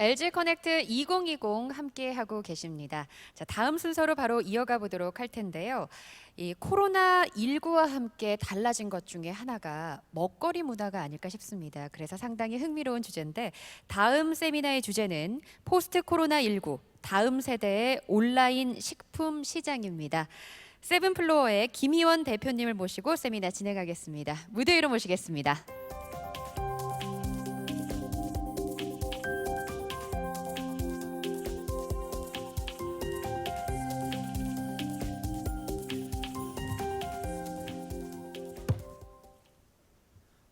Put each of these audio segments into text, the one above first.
LG 커넥트 2020 함께 하고 계십니다. 자, 다음 순서로 바로 이어가 보도록 할 텐데요. 이 코로나19와 함께 달라진 것 중에 하나가 먹거리 문화가 아닐까 싶습니다. 그래서 상당히 흥미로운 주제인데 다음 세미나의 주제는 포스트 코로나19 다음 세대의 온라인 식품 시장입니다. 세븐플로어의 김희원 대표님을 모시고 세미나 진행하겠습니다. 무대 위로 모시겠습니다.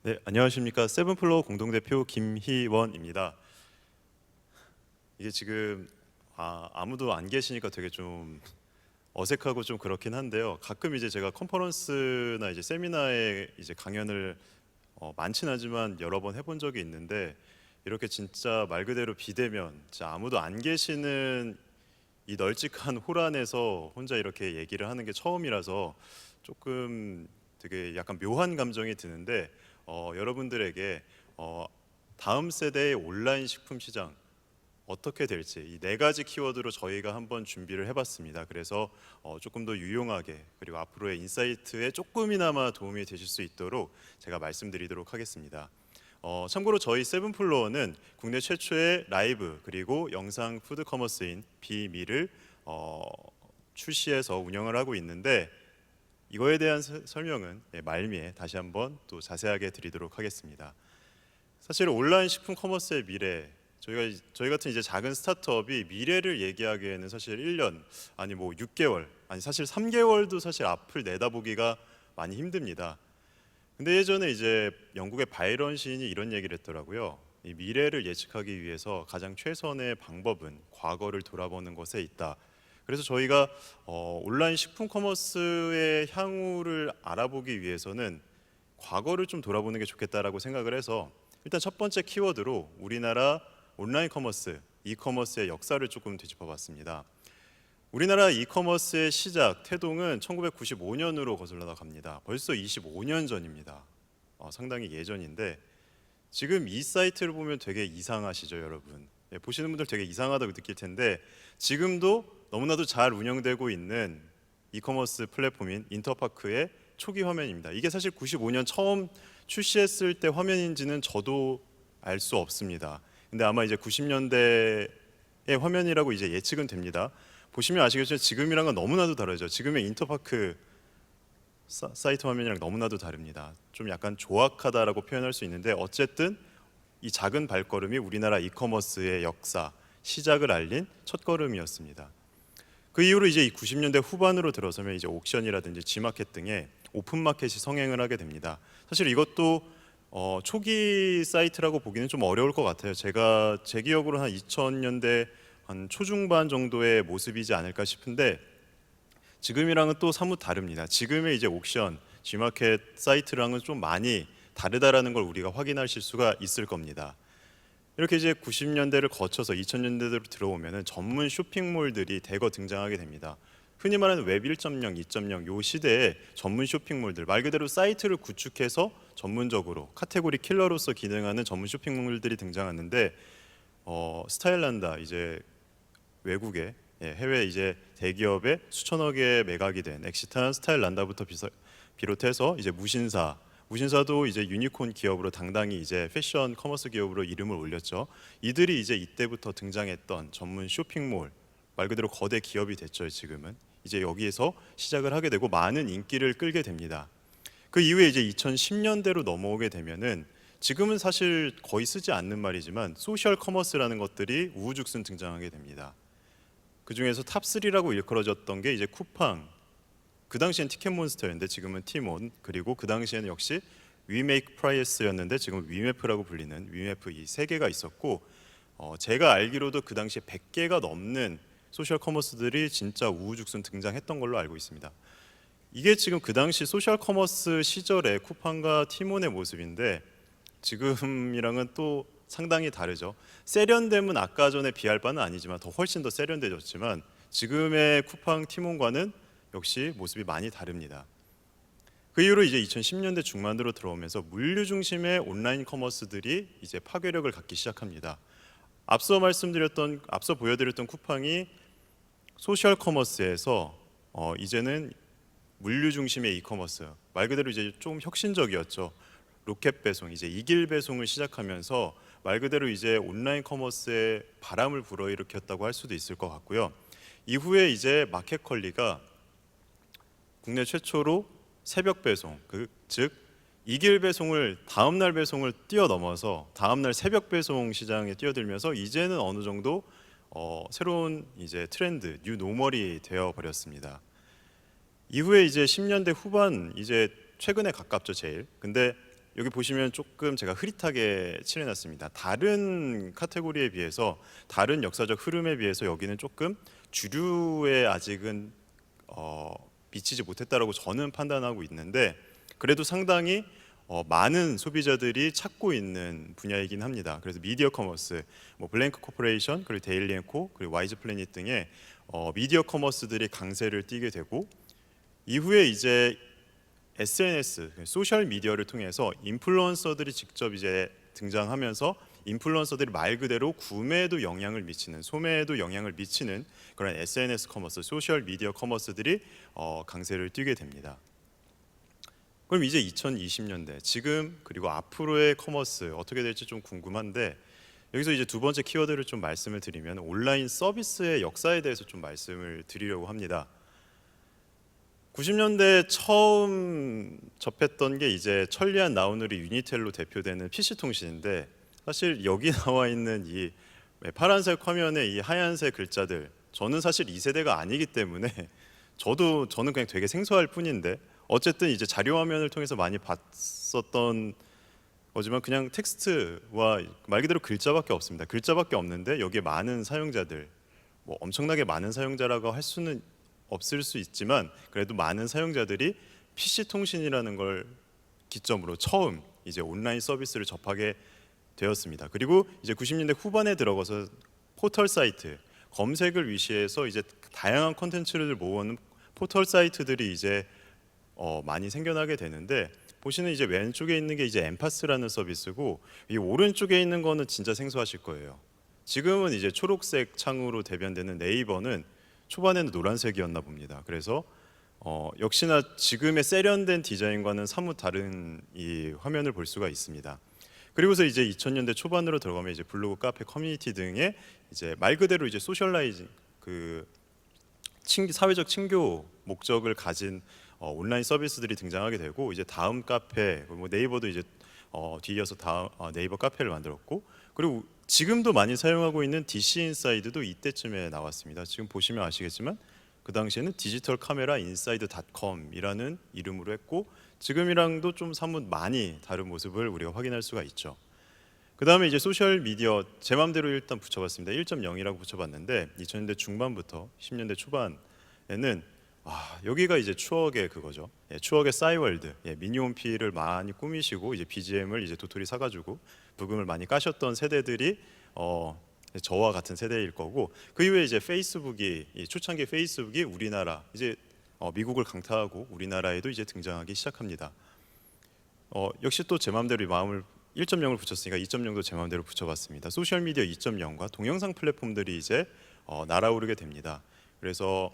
네, 안녕하십니까. 세븐플로어 공동대표 김희원입니다. 이게 지금 아무도 안 계시니까 되게 좀 어색하고 좀 그렇긴 한데요. 가끔 이제 제가 컨퍼런스나 이제 세미나에 이제 강연을 많진 않지만 여러 번 해본 적이 있는데 이렇게 진짜 말 그대로 비대면, 진짜 아무도 안 계시는 이 널찍한 홀 안에서 혼자 이렇게 얘기를 하는 게 처음이라서 조금 되게 약간 묘한 감정이 드는데 여러분들에게 다음 세대의 온라인 식품 시장 어떻게 될지 이 네 가지 키워드로 저희가 한번 준비를 해봤습니다. 그래서 조금 더 유용하게 그리고 앞으로의 인사이트에 조금이나마 도움이 되실 수 있도록 제가 말씀드리도록 하겠습니다. 참고로 저희 세븐플로어는 국내 최초의 라이브 그리고 영상 푸드 커머스인 비밀을 출시해서 운영을 하고 있는데 이거에 대한 설명은 말미에 다시 한번 또 자세하게 드리도록 하겠습니다. 사실 온라인 식품 커머스의 미래, 저희 같은 이제 작은 스타트업이 미래를 얘기하기에는 사실 1년 아니 뭐 6개월 아니 사실 3개월도 사실 앞을 내다보기가 많이 힘듭니다. 근데 예전에 이제 영국의 바이런 시인이 이런 얘기를 했더라고요. 이 미래를 예측하기 위해서 가장 최선의 방법은 과거를 돌아보는 것에 있다. 그래서 저희가 온라인 식품 커머스의 향후를 알아보기 위해서는 과거를 좀 돌아보는 게 좋겠다라고 생각을 해서 일단 첫 번째 키워드로 우리나라 온라인 커머스, 이커머스의 역사를 조금 되짚어봤습니다. 우리나라 이커머스의 시작, 태동은 1995년으로 거슬러 갑니다. 벌써 25년 전입니다. 상당히 예전인데 지금 이 사이트를 보면 되게 이상하시죠, 여러분? 보시는 분들 되게 이상하다고 느낄 텐데 지금도 너무나도 잘 운영되고 있는 이커머스 플랫폼인 인터파크의 초기 화면입니다. 이게 사실 95년 처음 출시했을 때 화면인지는 저도 알 수 없습니다. 근데 아마 이제 90년대의 화면이라고 이제 예측은 됩니다. 보시면 아시겠지만 지금이랑은 너무나도 다르죠. 지금의 인터파크 사이트 화면이랑 너무나도 다릅니다. 좀 약간 조악하다라고 표현할 수 있는데 어쨌든 이 작은 발걸음이 우리나라 이커머스의 역사, 시작을 알린 첫걸음이었습니다. 그 이후로 이제 90년대 후반으로 들어서면 이제 옥션이라든지 G마켓 등의 오픈마켓이 성행을 하게 됩니다. 사실 이것도 초기 사이트라고 보기는 좀 어려울 것 같아요. 제 기억으로 한 2000년대 한 초중반 정도의 모습이지 않을까 싶은데 지금이랑은 또 사뭇 다릅니다. 지금의 이제 옥션, G마켓 사이트랑은 좀 많이 다르다라는 걸 우리가 확인하실 수가 있을 겁니다. 이렇게 이제 90년대를 거쳐서 2000년대로 들어오면은 전문 쇼핑몰들이 대거 등장하게 됩니다. 흔히 말하는 웹 1.0, 2.0 요 시대에 전문 쇼핑몰들 말 그대로 사이트를 구축해서 전문적으로 카테고리 킬러로서 기능하는 전문 쇼핑몰들이 등장하는데 스타일란다 이제 외국의 해외 이제 대기업의 수천억의 매각이 된 엑시탄 스타일란다부터 비롯해서 이제 무신사도 이제 유니콘 기업으로 당당히 이제 패션 커머스 기업으로 이름을 올렸죠. 이들이 이제 이때부터 등장했던 전문 쇼핑몰 말 그대로 거대 기업이 됐죠. 지금은 이제 여기에서 시작을 하게 되고 많은 인기를 끌게 됩니다. 그 이후에 이제 2010년대로 넘어오게 되면은 지금은 사실 거의 쓰지 않는 말이지만 소셜 커머스라는 것들이 우후죽순 등장하게 됩니다. 그 중에서 탑3라고 일컬어졌던 게 이제 쿠팡, 그 당시엔 티켓몬스터였는데 지금은 티몬, 그리고 그 당시에는 역시 위메이크 프라이스였는데 지금 위메프라고 불리는 위메프 이 세 개가 있었고 제가 알기로도 그 당시에 100개가 넘는 소셜 커머스들이 진짜 우후죽순 등장했던 걸로 알고 있습니다. 이게 지금 그 당시 소셜 커머스 시절의 쿠팡과 티몬의 모습인데 지금이랑은 또 상당히 다르죠. 세련됨은 아까 전에 비할 바는 아니지만 더 훨씬 더 세련되졌지만 지금의 쿠팡 티몬과는 역시 모습이 많이 다릅니다. 그 이후로 이제 2010년대 중반으로 들어오면서 물류 중심의 온라인 커머스들이 이제 파괴력을 갖기 시작합니다. 앞서 보여드렸던 쿠팡이 소셜 커머스에서 이제는 물류 중심의 이커머스, 말 그대로 이제 좀 혁신적이었죠. 로켓 배송, 이제 이길 배송을 시작하면서 말 그대로 이제 온라인 커머스에 바람을 불어일으켰다고 할 수도 있을 것 같고요. 이후에 이제 마켓컬리가 국내 최초로 새벽 배송, 즉 이길 배송을 다음날 배송을 뛰어넘어서 다음날 새벽 배송 시장에 뛰어들면서 이제는 어느 정도 새로운 이제 트렌드, 뉴 노멀이 되어 버렸습니다. 이후에 이제 10년대 후반, 이제 최근에 가깝죠 제일. 근데 여기 보시면 조금 제가 흐릿하게 칠해놨습니다. 다른 카테고리에 비해서, 다른 역사적 흐름에 비해서 여기는 조금 주류에 아직은 미치지 못했다라고 저는 판단하고 있는데, 그래도 상당히 많은 소비자들이 찾고 있는 분야이긴 합니다. 그래서 미디어 커머스, 뭐 블랭크 코퍼레이션, 그리고 데일리 앤코, 그리고 와이즈 플래닛 등의 미디어 커머스들이 강세를 띠게 되고, 이후에 이제 SNS, 소셜 미디어를 통해서 인플루언서들이 직접 이제 등장하면서 인플루언서들이 말 그대로 구매에도 영향을 미치는, 소매에도 영향을 미치는 그런 SNS 커머스, 소셜 미디어 커머스들이 강세를 띠게 됩니다. 그럼 이제 2020년대, 지금 그리고 앞으로의 커머스 어떻게 될지 좀 궁금한데, 여기서 이제 두 번째 키워드를 좀 말씀을 드리면 온라인 서비스의 역사에 대해서 좀 말씀을 드리려고 합니다. 90년대 처음 접했던 게 이제 천리안 나우누리 유니텔로 대표되는 PC통신인데, 사실 여기 나와 있는 이 파란색 화면에 이 하얀색 글자들, 저는 사실 이 세대가 아니기 때문에 저는 그냥 되게 생소할 뿐인데, 어쨌든 이제 자료 화면을 통해서 많이 봤었던 거지만 그냥 텍스트와 말 그대로 글자밖에 없습니다. 글자밖에 없는데 여기에 많은 사용자들, 뭐 엄청나게 많은 사용자라고 할 수는 없을 수 있지만 그래도 많은 사용자들이 PC 통신이라는 걸 기점으로 처음 이제 온라인 서비스를 접하게 되었습니다. 그리고 이제 90년대 후반에 들어가서 포털 사이트, 검색을 위시해서 이제 다양한 콘텐츠를 모으는 포털 사이트들이 이제 많이 생겨나게 되는데, 보시는 이제 왼쪽에 있는 게 이제 엠파스라는 서비스고, 이 오른쪽에 있는 거는 진짜 생소하실 거예요. 지금은 이제 초록색 창으로 대변되는 네이버는 초반에는 노란색이었나 봅니다. 그래서 역시나 지금의 세련된 디자인과는 사뭇 다른 이 화면을 볼 수가 있습니다. 그리고서 이제 2000년대 초반으로 들어가면 이제 블로그, 카페, 커뮤니티 등의 이제 말 그대로 이제 소셜라이징, 사회적 친교 목적을 가진 온라인 서비스들이 등장하게 되고, 이제 다음 카페, 뭐 네이버도 이제 뒤이어서 네이버 카페를 만들었고, 그리고 지금도 많이 사용하고 있는 DC 인사이드도 이때쯤에 나왔습니다. 지금 보시면 아시겠지만 그 당시에는 디지털 카메라 인사이드.com이라는 이름으로 했고, 지금이랑도 좀 사뭇 많이 다른 모습을 우리가 확인할 수가 있죠. 그 다음에 이제 소셜 미디어, 제 맘대로 일단 붙여봤습니다. 1.0이라고 붙여봤는데 2000년대 중반부터 10년대 초반에는 여기가 이제 추억의 그거죠. 추억의 싸이월드, 미니홈피를 많이 꾸미시고 이제 BGM을 이제 도토리 사가지고 부금을 많이 까셨던 세대들이 저와 같은 세대일 거고, 그 이후에 이제 초창기 페이스북이 우리나라, 이제 미국을 강타하고 우리나라에도 이제 등장하기 시작합니다. 역시 또 제 마음대로 1.0을 붙였으니까 2.0도 제 마음대로 붙여봤습니다. 소셜 미디어 2.0과 동영상 플랫폼들이 이제 날아오르게 됩니다. 그래서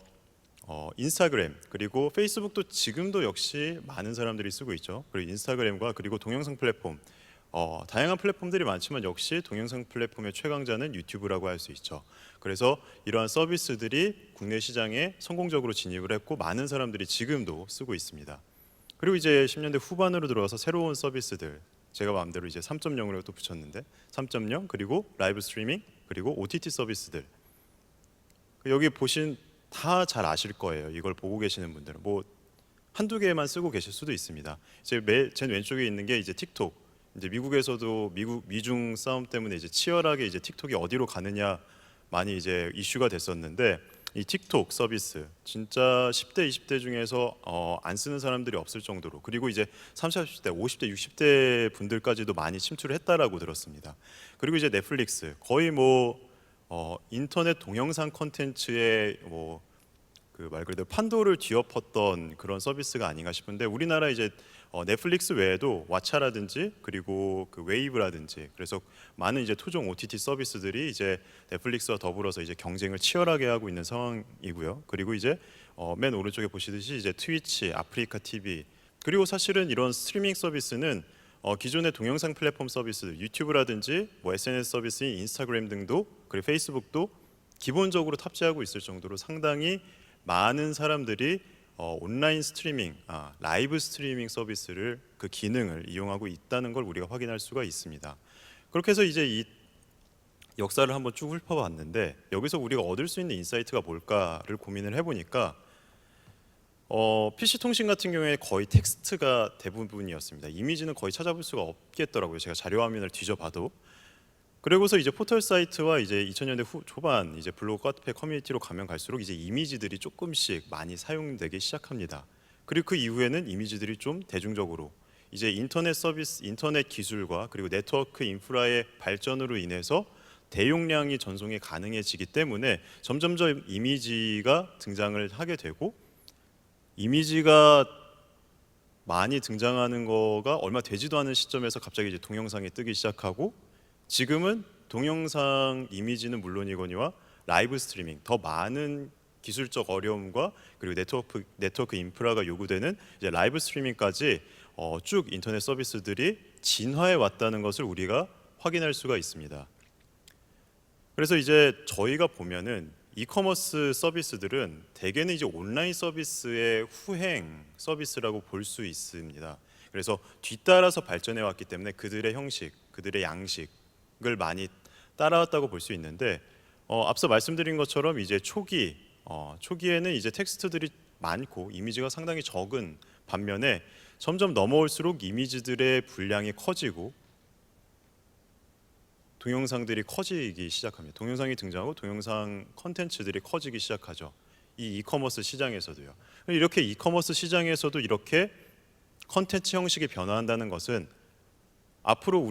인스타그램, 그리고 페이스북도 지금도 역시 많은 사람들이 쓰고 있죠. 그리고 인스타그램과 그리고 동영상 플랫폼, 다양한 플랫폼들이 많지만 역시 동영상 플랫폼의 최강자는 유튜브라고 할 수 있죠. 그래서 이러한 서비스들이 국내 시장에 성공적으로 진입을 했고 많은 사람들이 지금도 쓰고 있습니다. 그리고 이제 10년대 후반으로 들어와서 새로운 서비스들, 제가 마음대로 이제 3.0으로 또 붙였는데 3.0, 그리고 라이브 스트리밍, 그리고 OTT 서비스들, 여기 보신 다 잘 아실 거예요. 이걸 보고 계시는 분들은 뭐 한두 개만 쓰고 계실 수도 있습니다. 제 왼쪽에 있는 게 이제 틱톡. 이제 미국에서도 미중 싸움 때문에 이제 치열하게 이제 tik톡이 어디로 가느냐 많이 이제 이슈가 됐었는데, 이 틱톡 서비스 진짜 10대, 20대 중에서 안 쓰는 사람들이 없을 정도로, 그리고 이제 30, 40대, 50대, 60대 분들까지도 많이 침투를 했다라고 들었습니다. 그리고 이제 넷플릭스, 거의 뭐 인터넷 동영상 콘텐츠의 그 말 그대로 판도를 뒤엎었던 그런 서비스가 아닌가 싶은데 우리나라 이제 넷플릭스 외에도 왓챠라든지 그리고 그 웨이브라든지 그래서 많은 이제 토종 OTT 서비스들이 이제 넷플릭스와 더불어서 이제 경쟁을 치열하게 하고 있는 상황이고요. 그리고 이제 맨 오른쪽에 보시듯이 이제 트위치, 아프리카 TV 그리고 사실은 이런 스트리밍 서비스는 기존의 동영상 플랫폼 서비스 유튜브라든지 뭐 SNS 서비스인 인스타그램 등도 그리고 페이스북도 기본적으로 탑재하고 있을 정도로 상당히 많은 사람들이 온라인 스트리밍, 라이브 스트리밍 서비스를 그 기능을 이용하고 있다는 걸 우리가 확인할 수가 있습니다. 그렇게 해서 이제 이 역사를 한번 쭉 훑어봤는데 여기서 우리가 얻을 수 있는 인사이트가 뭘까를 고민을 해보니까 PC 통신 같은 경우에 거의 텍스트가 대부분이었습니다. 이미지는 거의 찾아볼 수가 없겠더라고요. 제가 자료 화면을 뒤져봐도. 그리고서 이제 포털 사이트와 이제 2000년대 초반 이제 블로그 카페 커뮤니티로 가면 갈수록 이제 이미지들이 조금씩 많이 사용되기 시작합니다. 그리고 그 이후에는 이미지들이 좀 대중적으로 이제 인터넷 서비스, 인터넷 기술과 그리고 네트워크 인프라의 발전으로 인해서 대용량이 전송이 가능해지기 때문에 점점점 이미지가 등장을 하게 되고 이미지가 많이 등장하는 거가 얼마 되지도 않은 시점에서 갑자기 이제 동영상이 뜨기 시작하고 지금은 동영상 이미지는 물론이거니와 라이브 스트리밍 더 많은 기술적 어려움과 그리고 네트워크 인프라가 요구되는 이제 라이브 스트리밍까지 쭉 인터넷 서비스들이 진화해 왔다는 것을 우리가 확인할 수가 있습니다. 그래서 이제 저희가 보면은 이커머스 서비스들은 대개는 이제 온라인 서비스의 후행 서비스라고 볼 수 있습니다. 그래서 뒤따라서 발전해 왔기 때문에 그들의 형식, 그들의 양식을 많이 따라왔다고 볼 수 있는데 앞서 말씀드린 것처럼 이제 초기에는 이제 텍스트들이 많고 이미지가 상당히 적은 반면에 점점 넘어올수록 이미지들의 분량이 커지고 동영상들이 커지기 시작합니다. 동영상이 등장하고 동영상 컨텐츠들이 커지기 시작하죠. 이 이커머스 시장에서도요. 이렇게 이커머스 시장에서도 이렇게 컨텐츠 형식이 변화한다는 것은 앞으로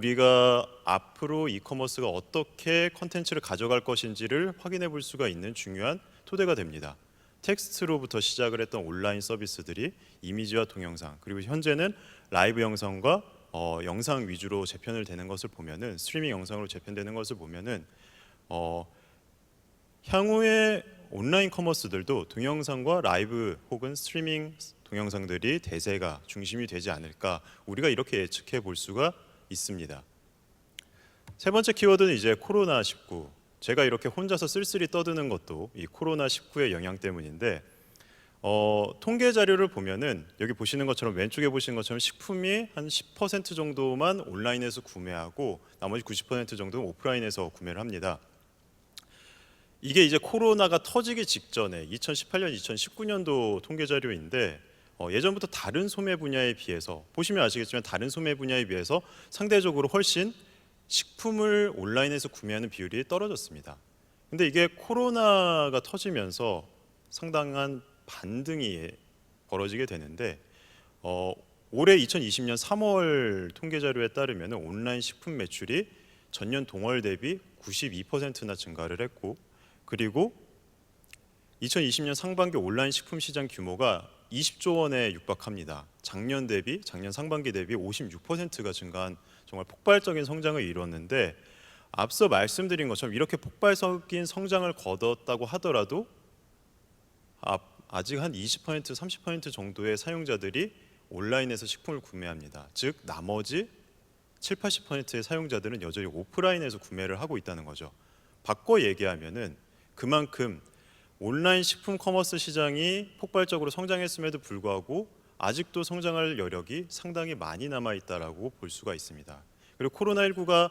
이커머스가 어떻게 컨텐츠를 가져갈 것인지를 확인해 볼 수가 있는 중요한 토대가 됩니다. 텍스트로부터 시작을 했던 온라인 서비스들이 이미지와 동영상 그리고 현재는 라이브 영상과 영상 위주로 재편을 되는 것을 보면은 스트리밍 영상으로 재편되는 것을 보면은 향후에 온라인 커머스들도 동영상과 라이브 혹은 스트리밍 동영상들이 대세가 중심이 되지 않을까 우리가 이렇게 예측해 볼 수가 있습니다. 세 번째 키워드는 이제 코로나19. 제가 이렇게 혼자서 쓸쓸히 떠드는 것도 이 코로나19의 영향 때문인데 통계 자료를 보면은 여기 보시는 것처럼 왼쪽에 보시는 것처럼 식품이 한 10% 정도만 온라인에서 구매하고 나머지 90% 정도는 오프라인에서 구매를 합니다. 이게 이제 코로나가 터지기 직전에 2018년, 2019년도 통계 자료인데 예전부터 다른 소매 분야에 비해서 보시면 아시겠지만 다른 소매 분야에 비해서 상대적으로 훨씬 식품을 온라인에서 구매하는 비율이 떨어졌습니다. 근데 이게 코로나가 터지면서 상당한 반등이 벌어지게 되는데 올해 2020년 3월 통계 자료에 따르면 온라인 식품 매출이 전년 동월 대비 92%나 증가를 했고 그리고 2020년 상반기 온라인 식품 시장 규모가 20조 원에 육박합니다. 작년 상반기 대비 56%가 증가한 정말 폭발적인 성장을 이뤘는데 앞서 말씀드린 것처럼 이렇게 폭발적인 성장을 거뒀다고 하더라도 아직 한 20%, 30% 정도의 사용자들이 온라인에서 식품을 구매합니다. 즉 나머지 7, 80%의 사용자들은 여전히 오프라인에서 구매를 하고 있다는 거죠. 바꿔 얘기하면은 그만큼 온라인 식품 커머스 시장이 폭발적으로 성장했음에도 불구하고 아직도 성장할 여력이 상당히 많이 남아 있다라고 볼 수가 있습니다. 그리고 코로나19가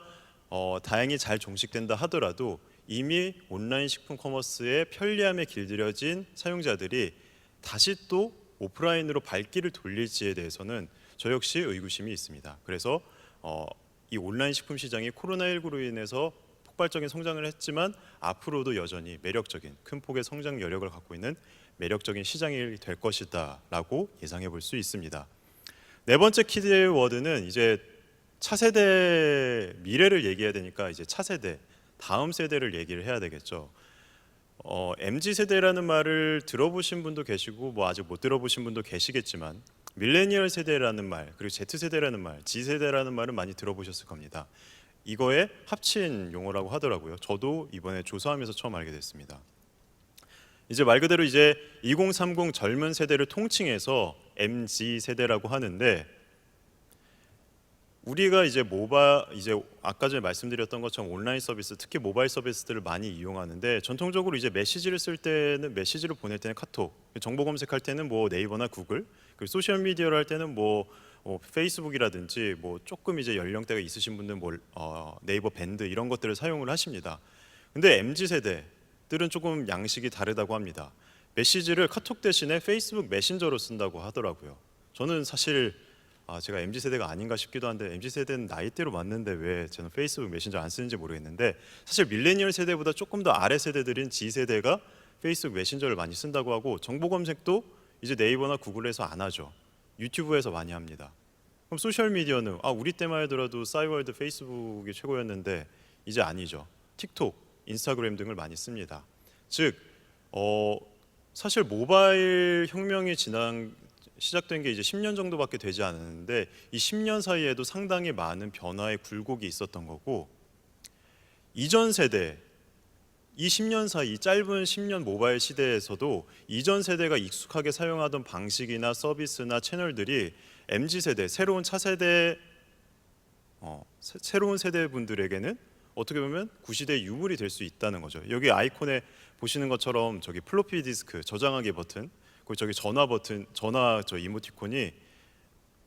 다행히 잘 종식된다 하더라도 이미 온라인 식품 커머스의 편리함에 길들여진 사용자들이 다시 또 오프라인으로 발길을 돌릴지에 대해서는 저 역시 의구심이 있습니다. 그래서 이 온라인 식품 시장이 코로나19로 인해서 폭발적인 성장을 했지만 앞으로도 여전히 매력적인 큰 폭의 성장 여력을 갖고 있는 매력적인 시장이 될 것이다라고 예상해 볼 수 있습니다. 네 번째 키워드는 이제 차세대 미래를 얘기해야 되니까 이제 차세대 다음 세대를 얘기를 해야 되겠죠. MZ 세대라는 말을 들어보신 분도 계시고 뭐 아직 못 들어보신 분도 계시겠지만 밀레니얼 세대라는 말, 그리고 Z 세대라는 말, Z 세대라는 말은 많이 들어보셨을 겁니다. 이거에 합친 용어라고 하더라고요. 저도 이번에 조사하면서 처음 알게 됐습니다. 이제 말 그대로 이제 2030 젊은 세대를 통칭해서 MZ 세대라고 하는데, 우리가 이제 이제 아까 전에 말씀드렸던 것처럼 온라인 서비스, 특히 모바일 서비스들을 많이 이용하는데, 전통적으로 이제 메시지를 쓸 때는, 메시지를 보낼 때는 카톡, 정보 검색할 때는 뭐 네이버나 구글, 그리고 소셜 미디어를 할 때는 뭐 페이스북이라든지 뭐 조금 이제 연령대가 있으신 분들 뭐 네이버 밴드 이런 것들을 사용을 하십니다. 근데 MZ 세대들은 조금 양식이 다르다고 합니다. 메시지를 카톡 대신에 페이스북 메신저로 쓴다고 하더라고요. 저는 사실 제가 MZ 세대가 아닌가 싶기도 한데, MZ 세대는 나이대로 맞는데 왜 저는 페이스북 메신저 안 쓰는지 모르겠는데, 사실 밀레니얼 세대보다 조금 더 아래 세대들인 Z 세대가 페이스북 메신저를 많이 쓴다고 하고, 정보 검색도 이제 네이버나 구글에서 안 하죠. 유튜브에서 많이 합니다. 그럼 소셜 미디어는 우리 때만 하더라도 싸이월드 페이스북이 최고였는데 이제 아니죠. 틱톡, 인스타그램 등을 많이 씁니다. 즉 사실 모바일 혁명이 시작된 게 이제 10년 정도밖에 되지 않았는데, 이 10년 사이에도 상당히 많은 변화의 굴곡이 있었던 거고, 이전 세대, 이 10년 사이, 짧은 10년 모바일 시대에서도 이전 세대가 익숙하게 사용하던 방식이나 서비스나 채널들이 MZ 세대, 새로운 차세대, 새로운 세대 분들에게는 어떻게 보면 구시대의 유물이 될 수 있다는 거죠. 여기 아이콘에 보시는 것처럼 저기 플로피 디스크 저장하기 버튼, 그리고 저기 전화 버튼, 저 이모티콘이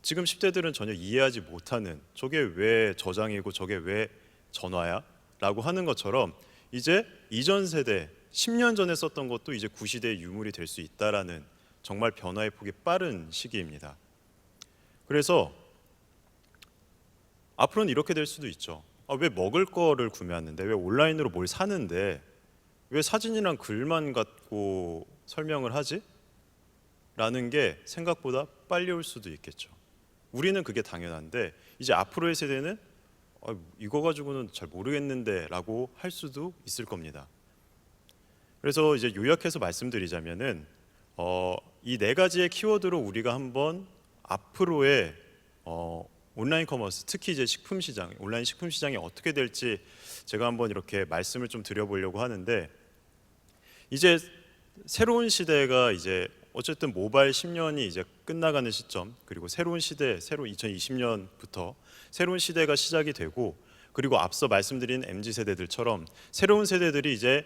지금 10대들은 전혀 이해하지 못하는, 저게 왜 저장이고 저게 왜 전화야? 라고 하는 것처럼, 이제 이전 세대 10년 전에 썼던 것도 이제 구시대의 유물이 될 수 있다라는 정말 변화의 폭이 빠른 시기입니다. 그래서 앞으로는 이렇게 될 수도 있죠. 왜 먹을 거를 구매하는데, 왜 온라인으로 뭘 사는데 왜 사진이랑 글만 갖고 설명을 하지? 라는 게 생각보다 빨리 올 수도 있겠죠. 우리는 그게 당연한데, 이제 앞으로의 세대는 이거 가지고는 잘 모르겠는데 라고 할 수도 있을 겁니다. 그래서 이제 요약해서 말씀드리자면은 이 네 가지의 키워드로 우리가 한번 앞으로의 온라인 커머스, 특히 이제 식품 시장, 온라인 식품 시장이 어떻게 될지 제가 한번 이렇게 말씀을 좀 드려보려고 하는데, 이제 새로운 시대가 이제 어쨌든 모바일 10년이 이제 끝나가는 시점, 그리고 새로운 시대, 새로운 2020년부터 새로운 시대가 시작이 되고, 그리고 앞서 말씀드린 MZ 세대들처럼 새로운 세대들이 이제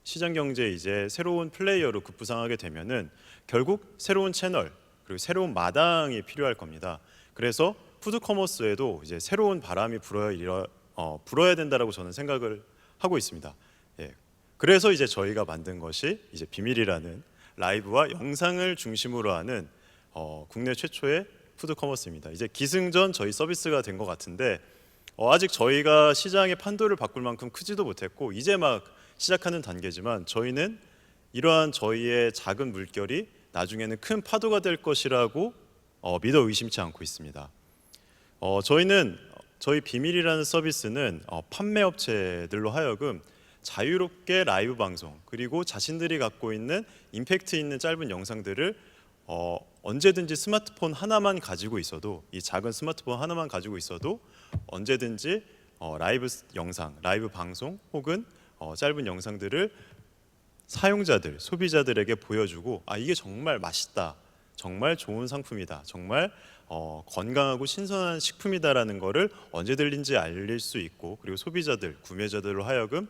시장 경제에 이제 새로운 플레이어로 급부상하게 되면은 결국 새로운 채널, 그리고 새로운 마당이 필요할 겁니다. 그래서 푸드 커머스에도 이제 새로운 바람이 불어야 된다라고 저는 생각을 하고 있습니다. 예. 그래서 이제 저희가 만든 것이 이제 비밀이라는 라이브와 영상을 중심으로 하는 국내 최초의 푸드 커머스입니다. 이제 기승전 저희 서비스가 된 것 같은데, 아직 저희가 시장의 판도를 바꿀 만큼 크지도 못했고 이제 막 시작하는 단계지만, 저희는 이러한 저희의 작은 물결이 나중에는 큰 파도가 될 것이라고 믿어 의심치 않고 있습니다. 저희 비밀이라는 서비스는 판매 업체들로 하여금 자유롭게 라이브 방송, 그리고 자신들이 갖고 있는 임팩트 있는 짧은 영상들을 언제든지 스마트폰 하나만 가지고 있어도, 이 작은 스마트폰 하나만 가지고 있어도 언제든지 라이브 영상, 라이브 방송 혹은 짧은 영상들을 사용자들, 소비자들에게 보여주고, 이게 정말 맛있다, 정말 좋은 상품이다, 정말 건강하고 신선한 식품이다라는 거를 언제든지 알릴 수 있고, 그리고 소비자들, 구매자들로 하여금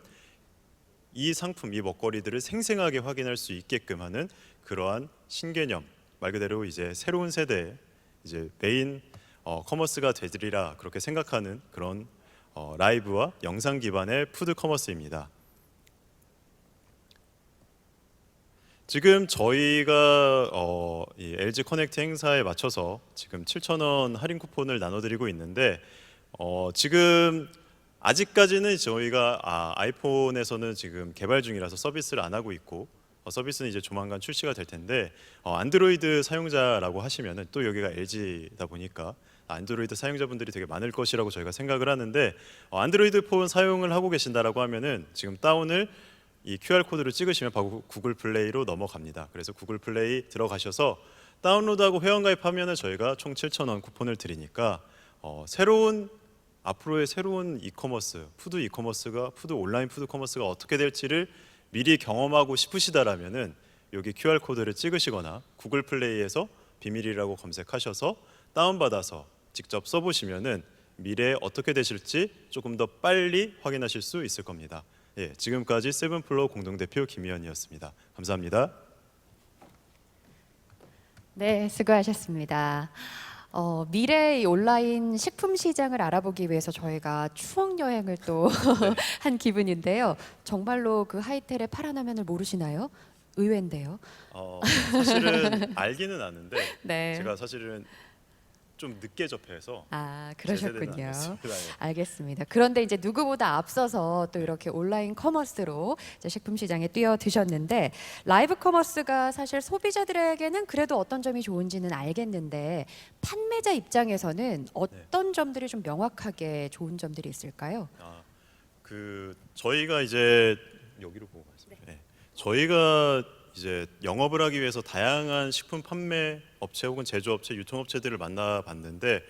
이 상품, 이 먹거리들을 생생하게 확인할 수 있게끔 하는 그러한 신개념, 말 그대로 이제 새로운 세대의 이제 메인 커머스가 되리라 그렇게 생각하는 그런 라이브와 영상 기반의 푸드 커머스입니다. 지금 저희가 이 LG 커넥트 행사에 맞춰서 지금 7,000원 할인 쿠폰을 나눠드리고 있는데, 지금 아직까지는 저희가 아이폰에서는 지금 개발 중이라서 서비스를 안 하고 있고, 서비스는 이제 조만간 출시가 될 텐데, 안드로이드 사용자라고 하시면은, 또 여기가 LG다 보니까 안드로이드 사용자분들이 되게 많을 것이라고 저희가 생각을 하는데, 안드로이드 폰 사용을 하고 계신다라고 하면은 지금 다운을 이 QR 코드를 찍으시면 바로 구글 플레이로 넘어갑니다. 그래서 구글 플레이 들어가셔서 다운로드하고 회원가입하면 저희가 총 7,000원 쿠폰을 드리니까 앞으로의 새로운 이커머스, 푸드 온라인 푸드 커머스가 어떻게 될지를 미리 경험하고 싶으시다라면은 여기 QR 코드를 찍으시거나 구글 플레이에서 비밀이라고 검색하셔서 다운받아서 직접 써보시면은 미래에 어떻게 되실지 조금 더 빨리 확인하실 수 있을 겁니다. 예, 지금까지 세븐플로우 공동대표 김희연이었습니다. 감사합니다. 네, 수고하셨습니다. 미래의 온라인 식품 시장을 알아보기 위해서 저희가 추억 여행을 또 한 기분인데요. 정말로 그 하이텔의 파란 화면을 모르시나요? 의외인데요. 사실은 알기는 아는데 네. 제가 사실은 좀 늦게 접해서 아, 제 세대는 그러셨군요. 아니었습니다. 예. 알겠습니다. 그런데 이제 누구보다 앞서서 또 이렇게 온라인 커머스로 이제 식품 시장에 뛰어드셨는데 라이브 커머스가 사실 소비자들에게는 그래도 어떤 점이 좋은지는 알겠는데 판매자 입장에서는 어떤 점들이 좀 명확하게 좋은 점들이 있을까요? 저희가 이제 여기로 보고 말씀해. 네. 저희가 이제 영업을 하기 위해서 다양한 식품 판매 업체 혹은 제조업체, 유통업체들을 만나봤는데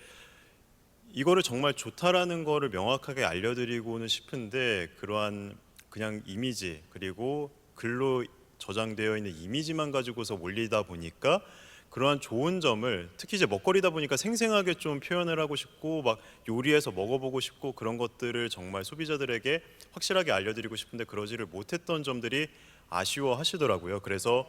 이거를 정말 좋다라는 거를 명확하게 알려드리고는 싶은데 그러한 그냥 이미지 그리고 글로 저장되어 있는 이미지만 가지고서 몰리다 보니까 그러한 좋은 점을 특히 이제 먹거리다 보니까 생생하게 좀 표현을 하고 싶고 막 요리해서 먹어보고 싶고 그런 것들을 정말 소비자들에게 확실하게 알려드리고 싶은데 그러지를 못했던 점들이 아쉬워하시더라고요. 그래서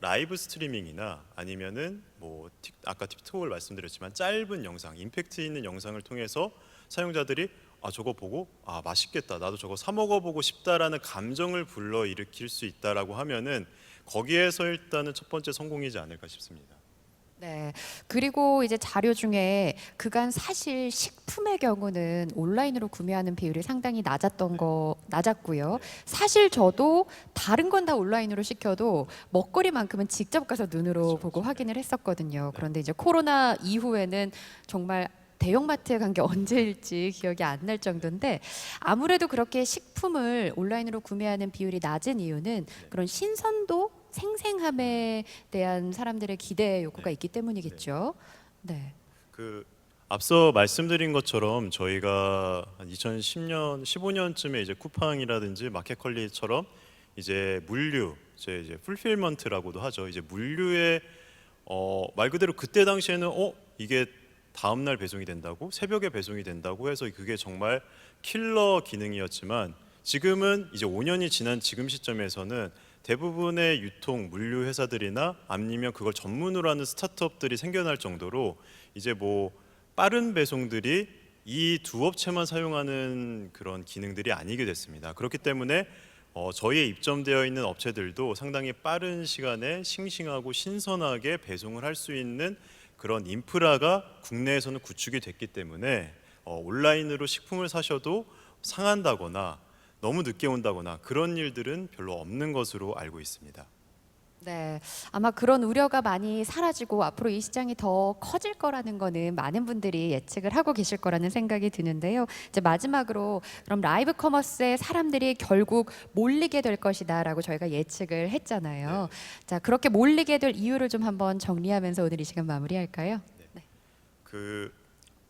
라이브 스트리밍이나 아니면은 뭐 아까 틱톡을 말씀드렸지만 짧은 영상, 임팩트 있는 영상을 통해서 사용자들이 저거 보고 맛있겠다, 나도 저거 사 먹어보고 싶다라는 감정을 불러일으킬 수 있다라고 하면은 거기에서 일단은 첫 번째 성공이지 않을까 싶습니다. 네. 그리고 이제 자료 중에 그간 사실 식품의 경우는 온라인으로 구매하는 비율이 상당히 낮았고요. 사실 저도 다른 건 다 온라인으로 시켜도 먹거리만큼은 직접 가서 눈으로 보고 확인을 했었거든요. 그런데 이제 코로나 이후에는 정말 대형마트에 간 게 언제일지 기억이 안 날 정도인데 아무래도 그렇게 식품을 온라인으로 구매하는 비율이 낮은 이유는 그런 신선도, 생생함에 대한 사람들의 기대 요구가 있기 때문이겠죠. 네. 앞서 말씀드린 것처럼 저희가 한 2010년, 15년쯤에 이제 쿠팡이라든지 마켓컬리처럼 이제 물류, 이제 풀필먼트라고도 하죠. 이제 물류의 말 그대로 그때 당시에는 이게 다음 날 배송이 된다고, 새벽에 배송이 된다고 해서 그게 정말 킬러 기능이었지만 지금은 이제 5년이 지난 지금 시점에서는 대부분의 유통 물류 회사들이나 아니면 그걸 전문으로 하는 스타트업들이 생겨날 정도로 이제 뭐 빠른 배송들이 이 두 업체만 사용하는 그런 기능들이 아니게 됐습니다. 그렇기 때문에 저희의 입점되어 있는 업체들도 상당히 빠른 시간에 싱싱하고 신선하게 배송을 할 수 있는 그런 인프라가 국내에서는 구축이 됐기 때문에 온라인으로 식품을 사셔도 상한다거나 너무 늦게 온다거나 그런 일들은 별로 없는 것으로 알고 있습니다. 네, 아마 그런 우려가 많이 사라지고 앞으로 이 시장이 더 커질 거라는 거는 많은 분들이 예측을 하고 계실 거라는 생각이 드는데요. 이제 마지막으로 그럼 라이브 커머스에 사람들이 결국 몰리게 될 것이다라고 저희가 예측을 했잖아요. 자, 그렇게 몰리게 될 이유를 좀 한번 정리하면서 오늘 이 시간 마무리할까요?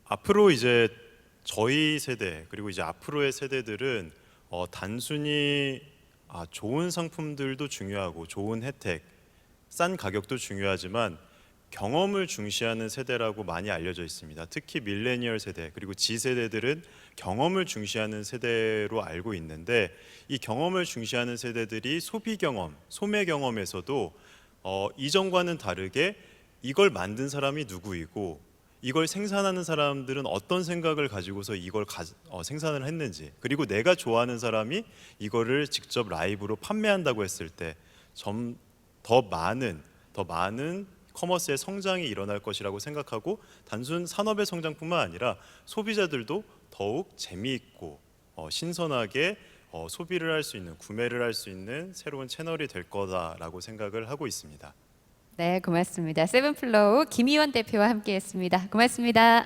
앞으로 이제 저희 세대 그리고 이제 앞으로의 세대들은 단순히 좋은 상품들도 중요하고 좋은 혜택, 싼 가격도 중요하지만 경험을 중시하는 세대라고 많이 알려져 있습니다. 특히 밀레니얼 세대 그리고 Z 세대들은 경험을 중시하는 세대로 알고 있는데 이 경험을 중시하는 세대들이 소비 경험, 소매 경험에서도 이전과는 다르게 이걸 만든 사람이 누구이고 이걸 생산하는 사람들은 어떤 생각을 가지고서 이걸 생산을 했는지 그리고 내가 좋아하는 사람이 이거를 직접 라이브로 판매한다고 했을 때 더 많은 커머스의 성장이 일어날 것이라고 생각하고 단순 산업의 성장뿐만 아니라 소비자들도 더욱 재미있고 신선하게 소비를 할 수 있는 구매를 할 수 있는 새로운 채널이 될 거다라고 생각을 하고 있습니다. 네, 고맙습니다. 세븐플로우 김희원 대표와 함께했습니다. 고맙습니다.